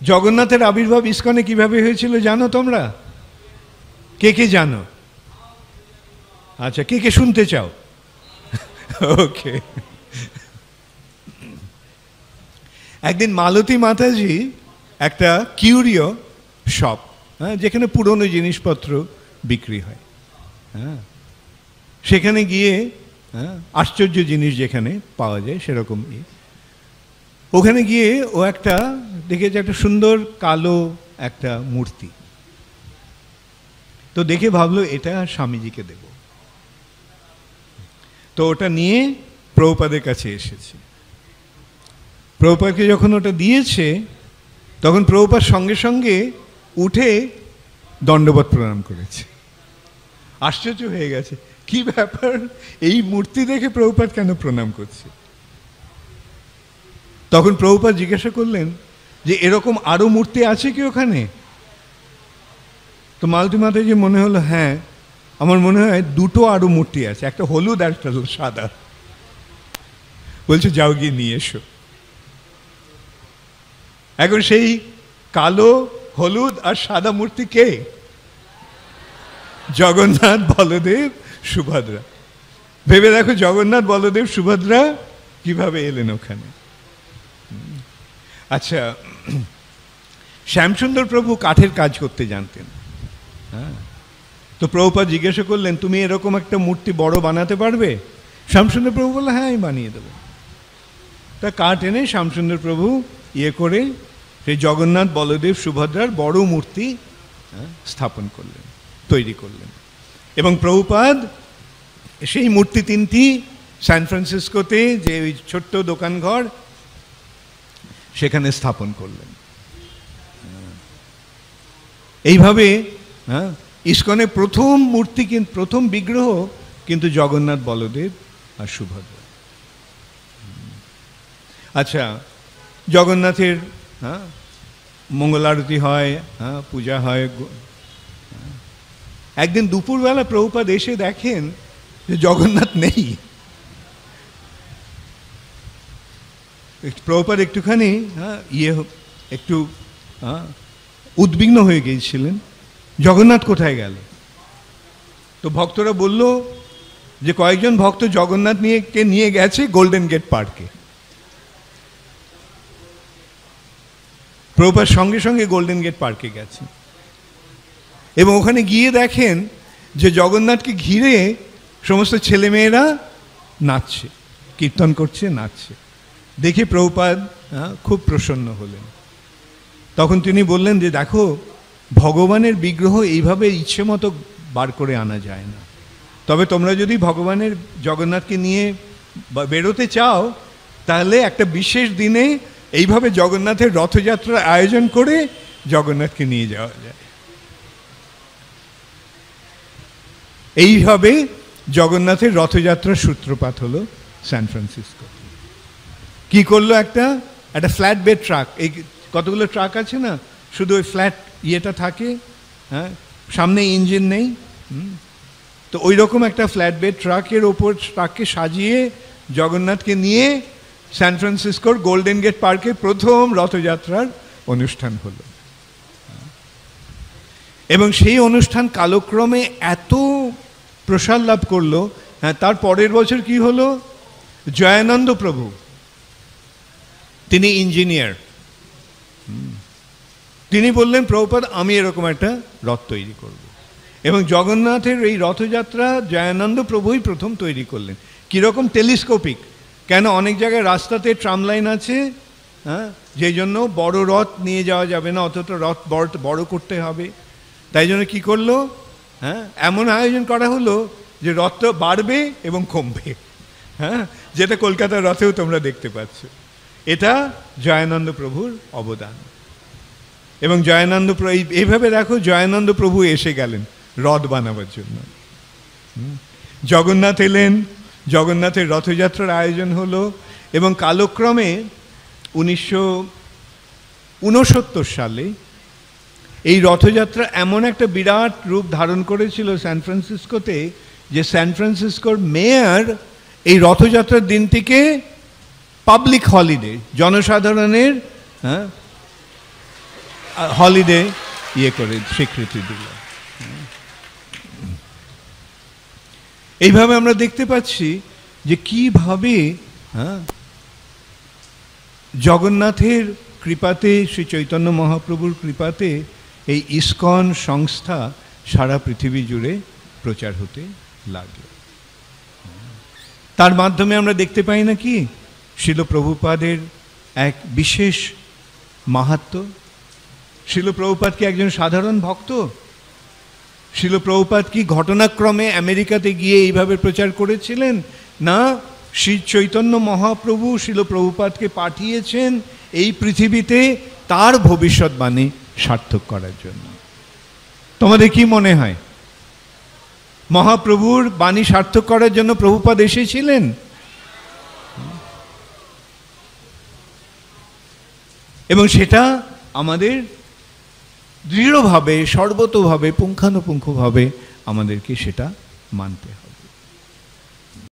জগন্নাথের আবির্ভাব ইস্কনে কিভাবে হয়েছিল জানো তোমরা? কে কে জানো? আচ্ছা, কে কে শুনতে চাও? ওকে। একদিন মালতী মাতাজি একটা কিউরিও শপ, যেখানে পুরনো জিনিসপত্র বিক্রি হয়, সেখানে গিয়ে আশ্চর্য জিনিস যেখানে পাওয়া যায় সেরকম ওখানে গিয়ে ও একটা দেখেছে একটা সুন্দর কালো একটা মূর্তি। তো দেখে ভাবলো এটা স্বামীজিকে দেব। তো ওটা নিয়ে প্রভুপাদের কাছে এসেছে। প্রভুপাদকে যখন ওটা দিয়েছে তখন প্রভুপাদ সঙ্গে সঙ্গে উঠে দণ্ডবত প্রণাম করেছে। আশ্চর্য হয়ে গেছে, কি ব্যাপার, এই মূর্তি দেখে প্রভুপাদ কেন প্রণাম করছে? তখন প্রভুপাদ জিজ্ঞাসা করলেন যে এরকম আরো মূর্তি আছে কি ওখানে? তো মালতী মাতাজি মনে হলো, হ্যাঁ আমার মনে হয় দুটো আরো মূর্তি আছে, একটা হলুদ আর একটা সাদা। বলছে যাও গিয়ে নিয়ে এসো। এখন সেই কালো, হলুদ আর সাদা মূর্তি কে? জগন্নাথ, বলদেব, সুভদ্রা। ভেবে দেখো জগন্নাথ, বলদেব, সুভদ্রা কিভাবে এলেন ওখানে। আচ্ছা, শ্যামসুন্দর প্রভু কাঠের কাজ করতে জানতেন। হ্যাঁ, তো প্রভুপাদ জিজ্ঞাসা করলেন তুমি এরকম একটা মূর্তি বড় বানাতে পারবে? শ্যামসুন্দর প্রভু বললেন হ্যাঁ আমি বানিয়ে দেবো। তা কাঠ এনে শ্যামসুন্দর প্রভু করে সেই জগন্নাথ, বলদেব, সুভদ্রার বড় মূর্তি স্থাপন করলেন, তৈরি করলেন। এবং প্রভুপাদ সেই মূর্তি তিনটি সান ফ্রান্সিসকোতে যে ওই ছোট্ট দোকানঘর সেখানে স্থাপন করলেন। এইভাবে ইস্কনে প্রথম মূর্তি, কিন্তু প্রথম বিগ্রহ কিন্তু জগন্নাথ, বলদেব আর সুভদ্রা। আচ্ছা, জগন্নাথের মঙ্গল আরতি হয়, পূজা হয়। একদিন দুপুরবেলা প্রভুপাদ এসে দেখেন যে জগন্নাথ নেই। প্রভুপাদ একটুখানি একটু উদ্বিগ্ন হয়ে গিয়েছিলেন, জগন্নাথ কোথায় গেল? তো ভক্তরা বলল যে কয়েকজন ভক্ত জগন্নাথ নিয়ে গেছে গোল্ডেন গেট পার্কে। প্রভুপাদ সঙ্গে সঙ্গে গোল্ডেন গেট পার্কে গেছে এবং ওখানে গিয়ে দেখেন যে জগন্নাথকে ঘিরে সমস্ত ছেলেমেয়েরা নাচছে, কীর্তন করছে, নাচছে। দেখে প্রভুপাদ খুব প্রসন্ন হলেন। তখন তিনি বললেন যে দেখো, ভগবানের বিগ্রহ এইভাবে ইচ্ছে মতো বার করে আনা যায় না। তবে তোমরা যদি ভগবানের জগন্নাথকে নিয়ে বেরোতে চাও তাহলে একটা বিশেষ দিনে এইভাবে জগন্নাথের রথযাত্রার আয়োজন করে জগন্নাথকে নিয়ে যাওয়া যায়। এইভাবে জগন্নাথের রথযাত্রার সূত্রপাত হলো সান ফ্রান্সিসকো। কি করলো, একটা ফ্ল্যাট বেড ট্রাক, এই কতগুলো ট্রাক আছে না, শুধু ওই ফ্ল্যাট ইয়েটা থাকে, হ্যাঁ, সামনে ইঞ্জিন নেই। তো ওই রকম একটা ফ্ল্যাট বেড ট্রাকের ওপর ট্রাককে সাজিয়ে জগন্নাথকে নিয়ে সান ফ্রান্সিসকোর গোল্ডেন গেট পার্কে প্রথম রথযাত্রার অনুষ্ঠান হলো। এবং সেই অনুষ্ঠান কালক্রমে এত প্রসার লাভ করলো, হ্যাঁ, তার পরের বছর কি হলো, জয়ানন্দ প্রভু, তিনি ইঞ্জিনিয়ার, তিনি বললেন প্রভুপাদ আমি এরকম একটা রথ তৈরি করব। এবং জগন্নাথের এই রথযাত্রা জয়ানন্দ প্রভুই প্রথম তৈরি করলেন। কীরকম, টেলিস্কোপিক। কেন, অনেক জায়গায় রাস্তাতে ট্রাম লাইন আছে, হ্যাঁ, যেই জন্য বড় রথ নিয়ে যাওয়া যাবে না, অতটা রথ বড় করতে হবে। তাই জন্য কী করলো, হ্যাঁ, এমন আয়োজন করা হলো যে রথ বাড়বে এবং কমবে, হ্যাঁ, যেটা কলকাতার রথেও তোমরা দেখতে পাচ্ছ। এটা জয়ানন্দ প্রভুর অবদান। এবং জয়ানন্দ এইভাবে দেখো, জয়ানন্দ প্রভু এসে গেলেন রথ বানাবার জন্য। জগন্নাথ এলেন, জগন্নাথের রথযাত্রার আয়োজন হলো। এবং কালক্রমে 1969 সালে এই রথযাত্রা এমন একটা বিরাট রূপ ধারণ করেছিল সান ফ্রান্সিসকোতে যে সান ফ্রান্সিসকোর মেয়র এই রথযাত্রার দিনটিকে পাবলিক হলিডে, জনসাধারণের হলিডে ইয়ে করে স্বীকৃতি দিল। এইভাবে আমরা দেখতে পাচ্ছি যে কিভাবে জগন্নাথের কৃপাতে, শ্রী চৈতন্য মহাপ্রভুর কৃপাতে এই ইস্কন সংস্থা সারা পৃথিবী জুড়ে প্রচার হতে লাগলো। তার মাধ্যমে আমরা দেখতে পাই না কি শিল প্রভুপাদের এক বিশেষ মাহাত্ম্য। শিল প্রভুপাদ কি একজন সাধারণ ভক্ত? শিল প্রভুপাদ কি ঘটনাক্রমে আমেরিকাতে গিয়ে এইভাবে প্রচার করেছিলেন? না, শ্রী চৈতন্য মহাপ্রভু শিল প্রভুপাদকে পাঠিয়েছেন এই পৃথিবীতে তার ভবিষ্যৎবাণী সার্থক করার জন্য। তোমাদের কি মনে হয় মহাপ্রভুর বাণী সার্থক করার জন্য প্রভুপাদ এসেছিলেন? এবং সেটা আমাদের দৃঢ়ভাবে, সর্বতোভাবে, পুঙ্খানুপুঙ্খভাবে আমাদেরকে সেটা মানতে হবে।